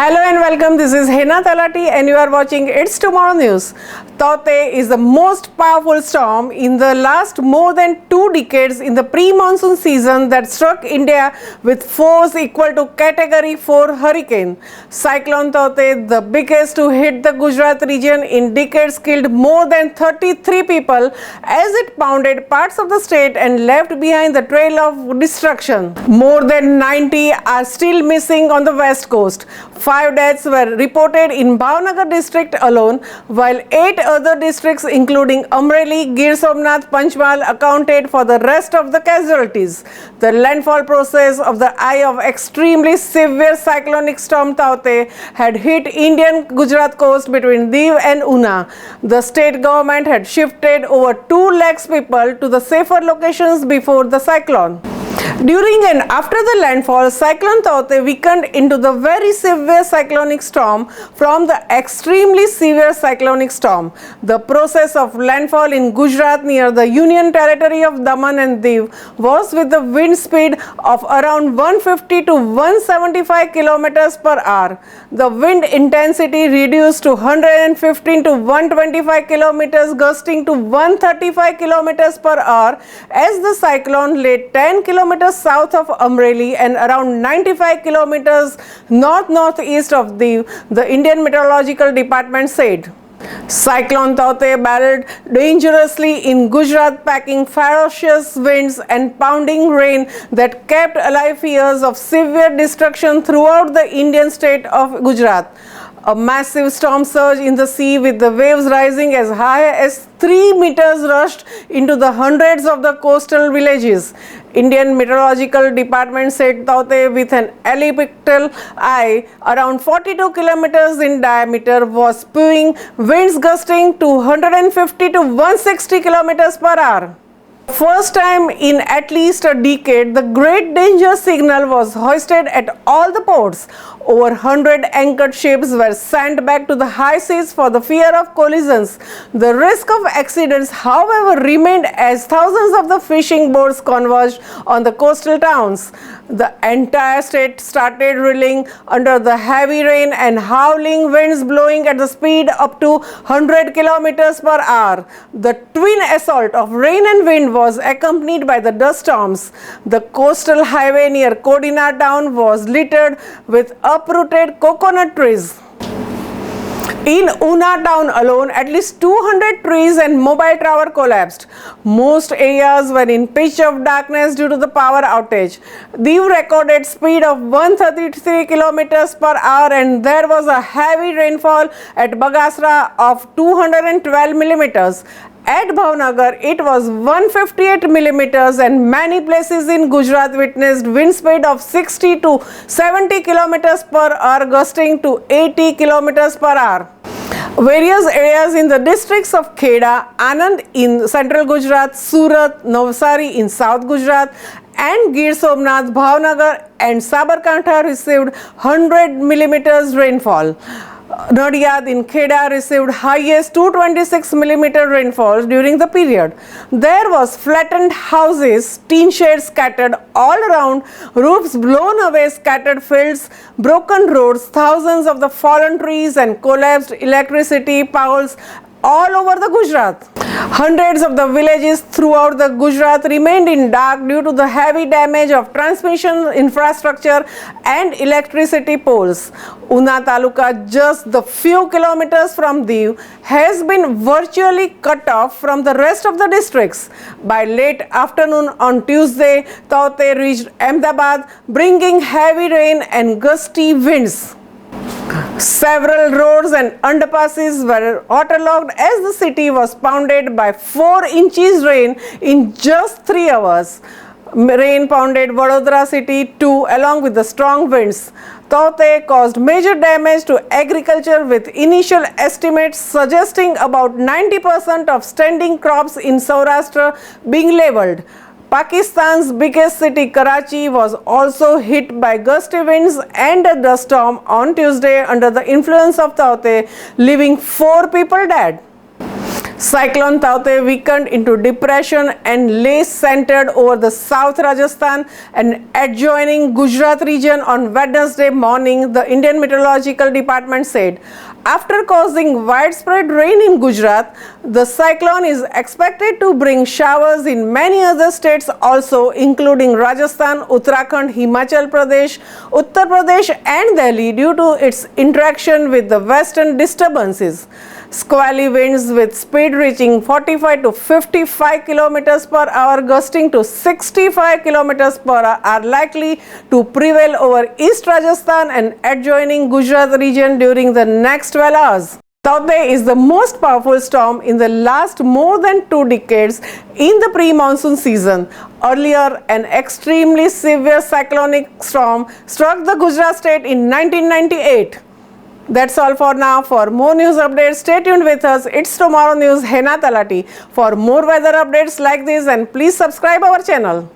Hello and welcome. This is Hena Talati and you are watching It's Tomorrow News. Tauktae is the most powerful storm in the last more than 2 decades in the pre-monsoon season that struck India with force equal to Category 4 hurricane. Cyclone Tauktae, the biggest to hit the Gujarat region in decades, killed more than 33 people as it pounded parts of the state and left behind the trail of destruction. More than 90 are still missing on the west coast. 5 deaths were reported in Bhavnagar district alone, while 8 other districts including Amreli, Gir Somnath, Panchmal accounted for the rest of the casualties. The landfall process of the eye of extremely severe cyclonic storm Tauktae had hit Indian Gujarat coast between Diu and Una. The state government had shifted over 2 lakhs people to the safer locations before the cyclone. During and after the landfall, Cyclone Tauktae weakened into the very severe cyclonic storm from the extremely severe cyclonic storm. The process of landfall in Gujarat near the Union Territory of Daman and Diu was with the wind speed of around 150 to 175 kilometers per hour. The wind intensity reduced to 115 to 125 kilometers, gusting to 135 kilometers per hour as the cyclone lay 10 kilometers south of Amreli and around 95 kilometers northeast of Diu, the Indian Meteorological Department said. Cyclone Tauktae barreled dangerously in Gujarat, packing ferocious winds and pounding rain that kept alive fears of severe destruction throughout the Indian state of Gujarat. A massive storm surge in the sea with the waves rising as high as 3 meters rushed into the hundreds of the coastal villages. Indian Meteorological Department said Tauktae, with an elliptical eye around 42 kilometers in diameter, was spewing winds gusting to 150 to 160 kilometers per hour. First time in at least a decade, the great danger signal was hoisted at all the ports. Over 100 anchored ships were sent back to the high seas for the fear of collisions. The risk of accidents, however, remained as thousands of the fishing boats converged on the coastal towns. The entire state started reeling under the heavy rain and howling winds blowing at the speed up to 100 kilometers per hour. The twin assault of rain and wind was accompanied by the dust storms. The coastal highway near Kodina town was littered with uprooted coconut trees. In Una town alone, at least 200 trees and mobile tower collapsed. Most areas were in pitch of darkness due to the power outage. Diu recorded speed of 133 kilometers per hour and there was a heavy rainfall at Bagasra of 212 millimeters. At Bhavnagar, it was 158 millimeters and many places in Gujarat witnessed wind speed of 60 to 70 kilometers per hour, gusting to 80 kilometers per hour. Various areas in the districts of Kheda, Anand in central Gujarat, Surat, Navsari in south Gujarat, and Gir Somnath, Bhavnagar and Sabarkantha received 100 millimeters rainfall. Nadiyad in Kheda received highest 226 millimeter rainfall during the period. There was flattened houses, tin sheds scattered all around, roofs blown away, scattered fields, broken roads, thousands of the fallen trees and collapsed electricity poles all over the Gujarat. Hundreds of the villages throughout the Gujarat remained in dark due to the heavy damage of transmission infrastructure and electricity poles. Una Taluka, just the few kilometers from Diu, has been virtually cut off from the rest of the districts. By late afternoon on Tuesday, Tauktae reached Ahmedabad, bringing heavy rain and gusty winds. Several roads and underpasses were waterlogged as the city was pounded by 4 inches rain in just 3 hours. Rain pounded Vadodara city too, along with the strong winds. Tauktae caused major damage to agriculture, with initial estimates suggesting about 90% of standing crops in Saurashtra being leveled. Pakistan's biggest city, Karachi, was also hit by gusty winds and a dust storm on Tuesday under the influence of Tauktae, leaving 4 people dead. Cyclone Tauktae weakened into depression and lay centered over the South Rajasthan and adjoining Gujarat region on Wednesday morning, the Indian Meteorological Department said. After causing widespread rain in Gujarat, the cyclone is expected to bring showers in many other states also, including Rajasthan, Uttarakhand, Himachal Pradesh, Uttar Pradesh and Delhi due to its interaction with the western disturbances. Squally winds with speed reaching 45 to 55 kilometers per hour, gusting to 65 kilometers per hour are likely to prevail over East Rajasthan and adjoining Gujarat region during the next 12 hours. Tauktae is the most powerful storm in the last more than 2 decades in the pre-monsoon season. Earlier, an extremely severe cyclonic storm struck the Gujarat state in 1998. That's all for now. For more news updates, stay tuned with us. It's Tomorrow News, Hena Talati. For more weather updates like this, and please subscribe our channel.